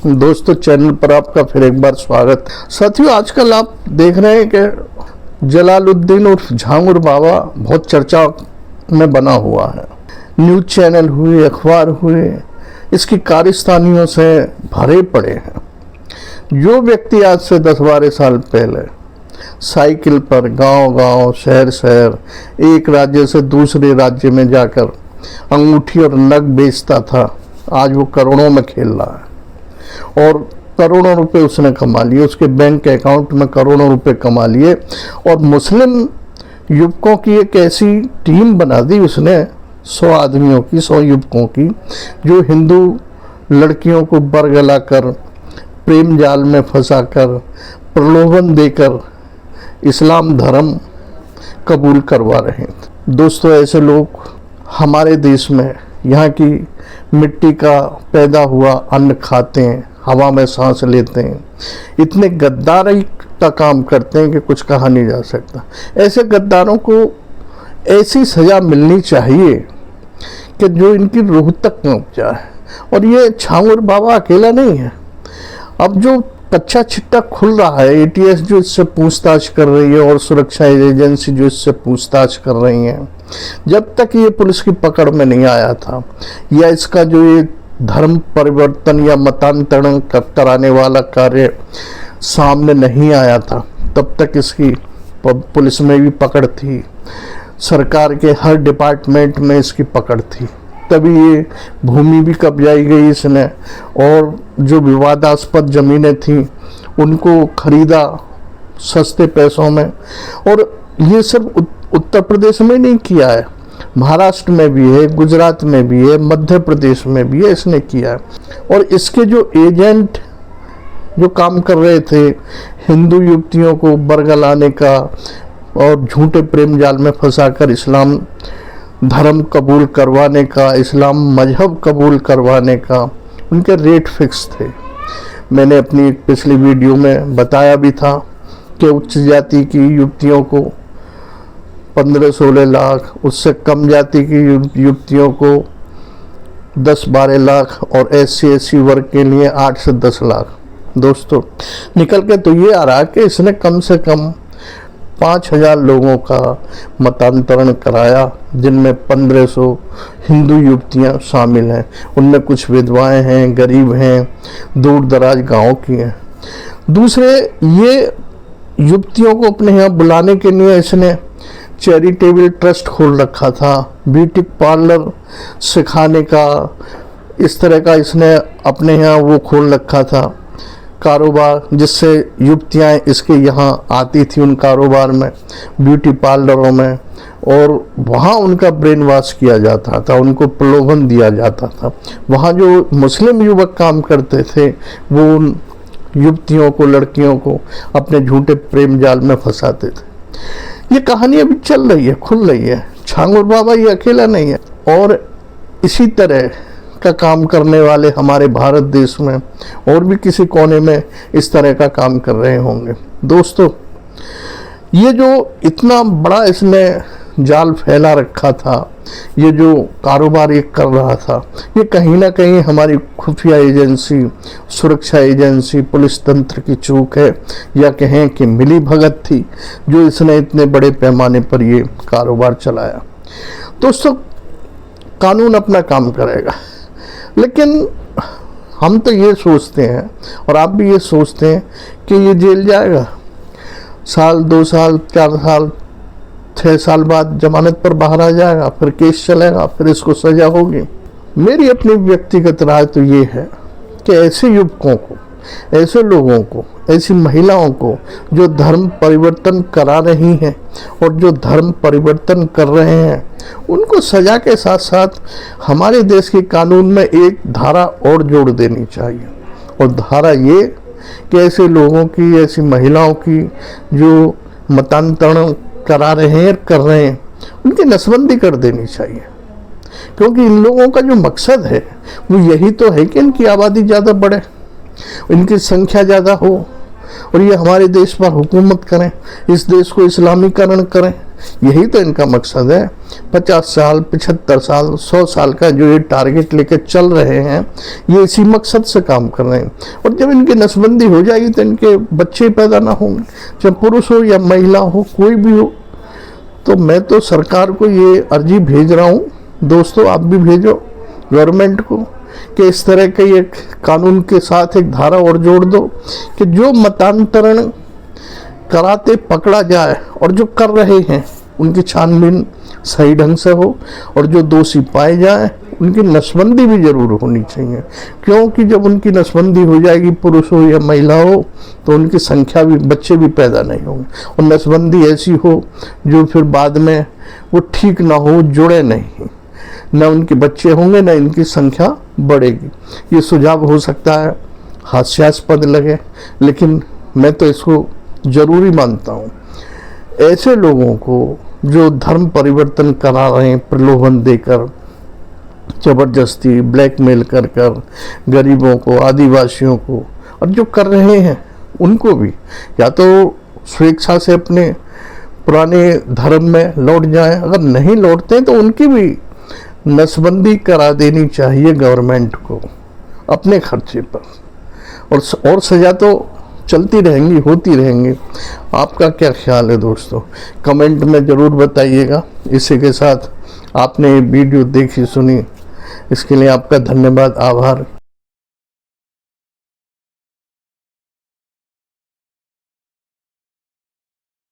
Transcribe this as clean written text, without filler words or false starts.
दोस्तों, चैनल पर आपका फिर एक बार स्वागत। साथियों, आजकल आप देख रहे हैं कि जलालुद्दीन उर्फ झांगुर बाबा बहुत चर्चा में बना हुआ है। न्यूज़ चैनल हुए, अखबार हुए, इसकी कारस्तानियों से भरे पड़े हैं। जो व्यक्ति आज से 10-12 साल पहले साइकिल पर गांव-गांव, शहर-शहर, एक राज्य से दूसरे राज्य में जाकर अंगूठी और नग बेचता था, आज वो करोड़ों में खेल रहा है और करोड़ों रुपए उसने कमा लिए। उसके बैंक अकाउंट में करोड़ों रुपए कमा लिए और मुस्लिम युवकों की एक ऐसी टीम बना दी उसने, 100 आदमियों की, 100 युवकों की, जो हिंदू लड़कियों को बरगला कर, प्रेम जाल में फंसाकर, प्रलोभन देकर इस्लाम धर्म कबूल करवा रहे हैं। दोस्तों, ऐसे लोग हमारे देश में यहाँ की मिट्टी का पैदा हुआ अन्न खाते हैं, हवा में सांस लेते हैं, इतने गद्दारी का काम करते हैं कि कुछ कहा नहीं जा सकता। ऐसे गद्दारों को ऐसी सज़ा मिलनी चाहिए कि जो इनकी रूह तक पहुँच जाए। और ये झांगुर बाबा अकेला नहीं है। अब जो कच्चा चिट्टा खुल रहा है, एटीएस जो इससे पूछताछ कर रही है और सुरक्षा एजेंसी जो इससे पूछताछ कर रही हैं, जब तक ये पुलिस की पकड़ में नहीं आया था या इसका जो ये धर्म परिवर्तन या मतांतरण कराने वाला कार्य सामने नहीं आया था, तब तक इसकी पुलिस में भी पकड़ थी, सरकार के हर डिपार्टमेंट में इसकी पकड़ थी। तभी ये भूमि भी कब्जाई गई इसने और जो विवादास्पद ज़मीनें थीं उनको खरीदा सस्ते पैसों में। और ये सिर्फ उत्तर प्रदेश में नहीं किया है, महाराष्ट्र में भी है, गुजरात में भी है, मध्य प्रदेश में भी है, इसने किया है। और इसके जो एजेंट जो काम कर रहे थे हिंदू युवतियों को बरगलाने का और झूठे प्रेम जाल में फंसाकर इस्लाम धर्म कबूल करवाने का, इस्लाम मजहब कबूल करवाने का, उनके रेट फिक्स थे। मैंने अपनी एक पिछली वीडियो में बताया भी था कि उच्च जाति की युवतियों को 15-16 लाख, उससे कम जाति की युवतियों को 10-12 लाख और SC/SC वर्ग के लिए 8 से 10 लाख। दोस्तों, निकल के तो ये आ रहा कि इसने कम से कम 5,000 लोगों का मतांतरण कराया, जिनमें 1500 हिंदू युवतियां शामिल हैं। उनमें कुछ विधवाएं हैं, गरीब हैं, दूर दराज गाँव की हैं। दूसरे, ये युवतियों को अपने यहाँ बुलाने के लिए इसने चैरिटेबल ट्रस्ट खोल रखा था, ब्यूटी पार्लर सिखाने का, इस तरह का इसने अपने यहाँ वो खोल रखा था कारोबार, जिससे युवतियाँ इसके यहाँ आती थी उन कारोबार में, ब्यूटी पार्लरों में, और वहाँ उनका ब्रेन वॉश किया जाता था, उनको प्रलोभन दिया जाता था। वहाँ जो मुस्लिम युवक काम करते थे वो उन युवतियों को, लड़कियों को अपने झूठे प्रेम जाल में फंसाते थे। ये कहानी अभी चल रही है, खुल रही है। झांगुर बाबा ये अकेला नहीं है और इसी तरह का काम करने वाले हमारे भारत देश में और भी किसी कोने में इस तरह का काम कर रहे होंगे। दोस्तों, ये जो इतना बड़ा इसने जाल फैला रखा था, ये जो कारोबार ये कर रहा था, ये कहीं ना कहीं हमारी खुफिया एजेंसी, सुरक्षा एजेंसी, पुलिस तंत्र की चूक है, या कहें कि मिली भगत थी जो इसने इतने बड़े पैमाने पर ये कारोबार चलाया। दोस्तों, कानून अपना काम करेगा, लेकिन हम तो ये सोचते हैं और आप भी ये सोचते हैं कि ये जेल जाएगा, साल, 2 साल, 4 साल, 6 साल बाद जमानत पर बाहर आ जाएगा, फिर केस चलेगा, फिर इसको सजा होगी। मेरी अपनी व्यक्तिगत राय तो ये है कि ऐसे युवकों को, ऐसे लोगों को, ऐसी महिलाओं को जो धर्म परिवर्तन करा रही हैं और जो धर्म परिवर्तन कर रहे हैं, उनको सजा के साथ साथ हमारे देश के कानून में एक धारा और जोड़ देनी चाहिए। और धारा ये कि ऐसे लोगों की, ऐसी महिलाओं की जो मतांतरण करा रहे हैं, कर रहे हैं, उनकी नसबंदी कर देनी चाहिए। क्योंकि इन लोगों का जो मकसद है वो यही तो है कि इनकी आबादी ज़्यादा बढ़े, इनकी संख्या ज़्यादा हो और ये हमारे देश पर हुकूमत करें, इस देश को इस्लामीकरण करें। यही तो इनका मकसद है। 50 साल, 75 साल, 100 साल का जो ये टारगेट लेकर चल रहे हैं, ये इसी मकसद से काम कर रहे हैं। और जब इनकी नसबंदी हो जाएगी तो इनके बच्चे पैदा ना होंगे, चाहे पुरुष हो या महिला हो, कोई भी हो। तो मैं तो सरकार को ये अर्जी भेज रहा हूँ, दोस्तों आप भी भेजो गवर्नमेंट को, कि इस तरह के एक कानून के साथ एक धारा और जोड़ दो कि जो मतांतरण कराते पकड़ा जाए और जो कर रहे हैं उनकी छानबीन सही ढंग से हो, और जो दोषी पाए जाए उनकी नसबंदी भी जरूर होनी चाहिए। क्योंकि जब उनकी नसबंदी हो जाएगी, पुरुष हो या महिला हो, तो उनकी संख्या भी, बच्चे भी पैदा नहीं होंगे। और नसबंदी ऐसी हो जो फिर बाद में वो ठीक ना हो, जुड़े नहीं, न उनके बच्चे होंगे न इनकी संख्या बढ़ेगी। ये सुझाव हो सकता है हास्यास्पद लगे, लेकिन मैं तो इसको जरूरी मानता हूँ। ऐसे लोगों को जो धर्म परिवर्तन करा रहे हैं, प्रलोभन देकर, जबरदस्ती ब्लैकमेल कर कर गरीबों को, आदिवासियों को, और जो कर रहे हैं उनको भी या तो स्वेच्छा से अपने पुराने धर्म में लौट जाएं, अगर नहीं लौटते तो उनकी भी नसबंदी करा देनी चाहिए गवर्नमेंट को अपने खर्चे पर। और सजा तो चलती रहेंगी, होती रहेंगी। आपका क्या ख्याल है दोस्तों, कमेंट में ज़रूर बताइएगा। इसी के साथ आपने ये वीडियो देखी सुनी, इसके लिए आपका धन्यवाद, आभार।